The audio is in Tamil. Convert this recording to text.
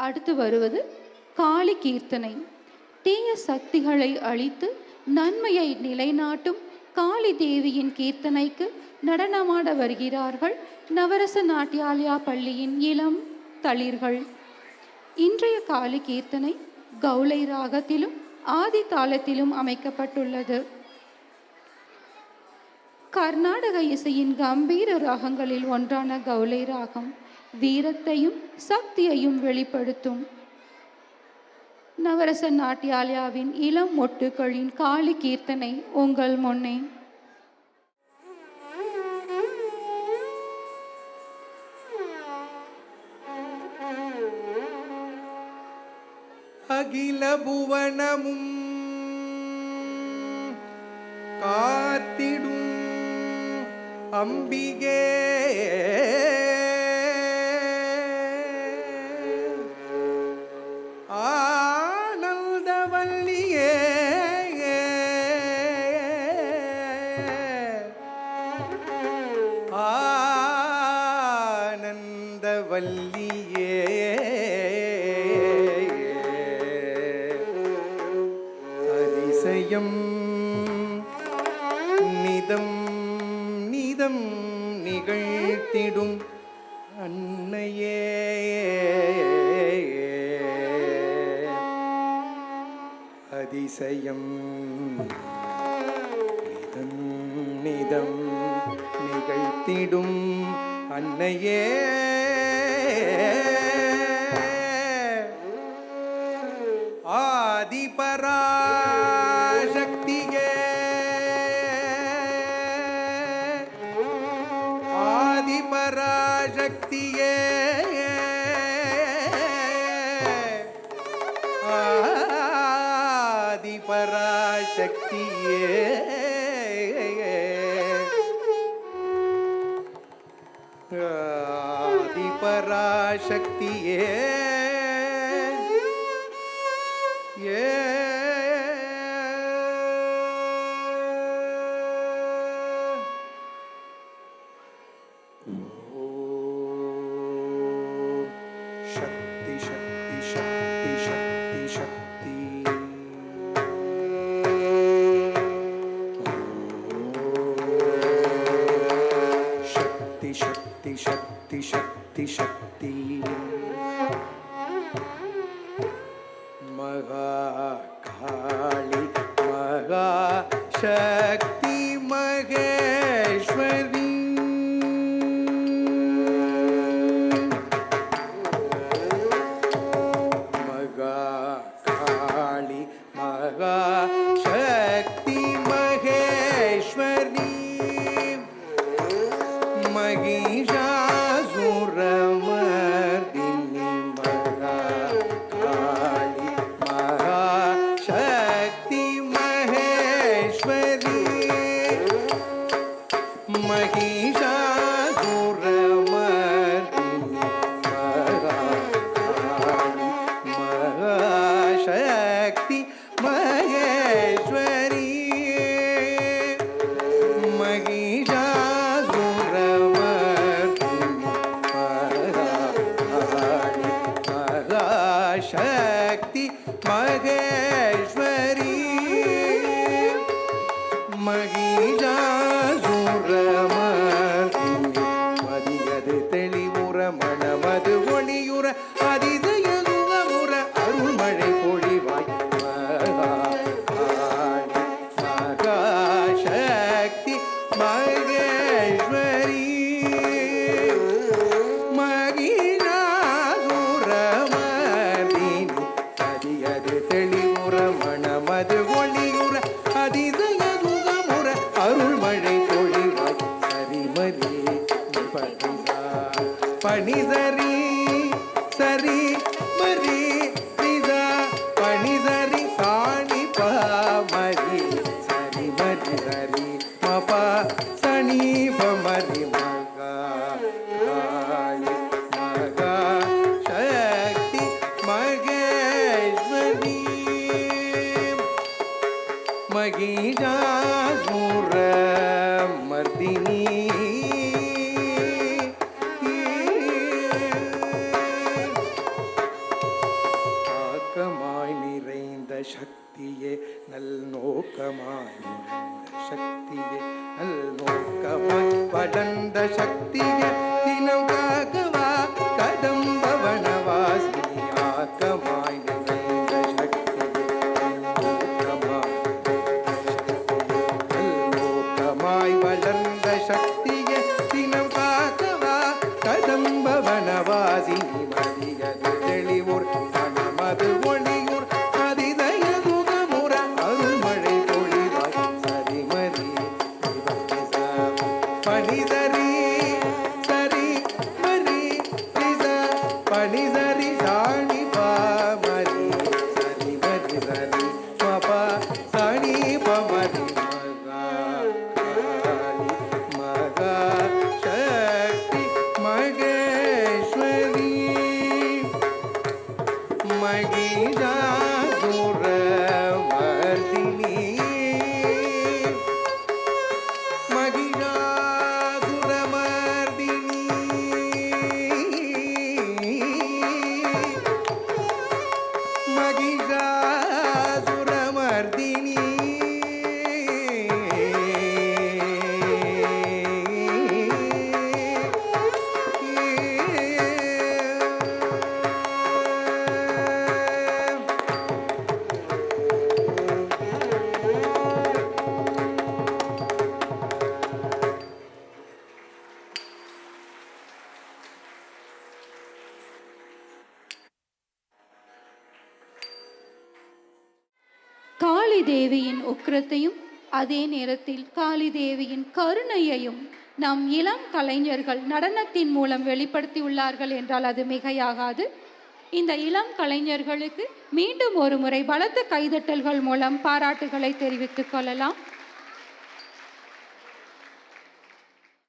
அடுத்து வருவது காளி கீர்த்தனை. தீய சக்திகளை அழித்து நன்மையை நிலைநாட்டும் காளி தேவியின் கீர்த்தனைக்கு நடனமாட வருகிறார்கள் நவரச நாட்டியாலயா பள்ளியின் இளம் தளிர்கள். இன்றைய காளி கீர்த்தனை கௌளை ராகத்திலும் ஆதி தாளத்திலும் அமைக்கப்பட்டுள்ளது. கர்நாடக இசையின் கம்பீர ராகங்களில் ஒன்றான கௌளை ராகம் வீரத்தையும் சக்தியையும் வெளிப்படுத்தும். நவரச நாட்டியாலயாவின் இளம் மொட்டுக்களின் காளி கீர்த்தனை உங்கள் முன்னே. அகில புவனமும் காத்திடும் அம்பிகே ஆனந்தவல்லியே ஆனந்தவல்லியே அதிசயம் நிதம் நிதம் நிகழ்த்திடும் அன்னையே அதிசயம் நிதம் நிதம் நிகழ்த்திடும் அன்னையே ஆதிபராசக்தியே ஆதிபராசக்தியே ஆதிபராசக்தியே ஆதிபராசக்தியே शक्ति शक्ति शक्ति शक्ति शक्ति शक्ति शक्ति शक्ति शक्ति शक्ति महाकाली महाशक्ति महेश्वरी शक्ति महेश्वरी महिषासुरमर्दिनी महाकाली महाशक्ति महेश्वरी महिषासुरमर्दिनी महाकाली महाशक्ति महेश्वरी महिषासुरमर्दिनी महाकाली महाशक्ति महेश्वरी महिषासुरमर्दिनी மதியது தெளிவுற மணமது ஒளியுற அதிசய சுகமுற அருள்மழை பொழிவாய் மகாசக்தி மகேஸ்வரி மகிஷாசுரமர்தினி அதியது தெளிவுற மணமது ஒளியுற அதிசய சுகமுற அருள்மழை பொழிவாய் சரிமதி பணிசரி சரி மரி நிதா பணிசரி சாணி பமரி சரி மரி சரி மபா சனி பமரி மகா மகா சக்தி மகேஸ்வரி महिषासुरमर्दिनी சக்தியே நல் நோக்கமாய் சக்தியே நல் நோக்கமாய் வளர்ந்த சக்தியே தினம் காக்கவா கடம்பவனவாசினி ஆக்கமாய் நிறைந்த சக்தியே நல் நோக்கமாய் வளர்ந்த சக்தியே தினம் காக்கவா கடம்பவனவாசினி மதியது தெளிவூர் மனமது ஒளியூர் அதிதய முகமுற அருள்மழை பொழிவாய் சரிமதி பணிதரி சரி மரி பணிதரி சாணி பாமரி சரி மரி சரி பபா சாணி பமரி மகா சக்தி மகேஸ்வரி மகிஷாசுரமர்தினி மகிஷாசுரமர்தினி மகிஷாசுரமர்தினி காளி தேவியின் உக்கிரத்தையும் அதே நேரத்தில் காளி தேவியின் கருணையையும் நம் இளம் கலைஞர்கள் நடனத்தின் மூலம் வெளிப்படுத்தியுள்ளார்கள் என்றால் அது மிகையாகாது. இந்த இளம் கலைஞர்களுக்கு மீண்டும் ஒரு முறை பலத்த கைதட்டல்கள் மூலம் பாராட்டுகளை தெரிவித்துக் கொள்ளலாம்.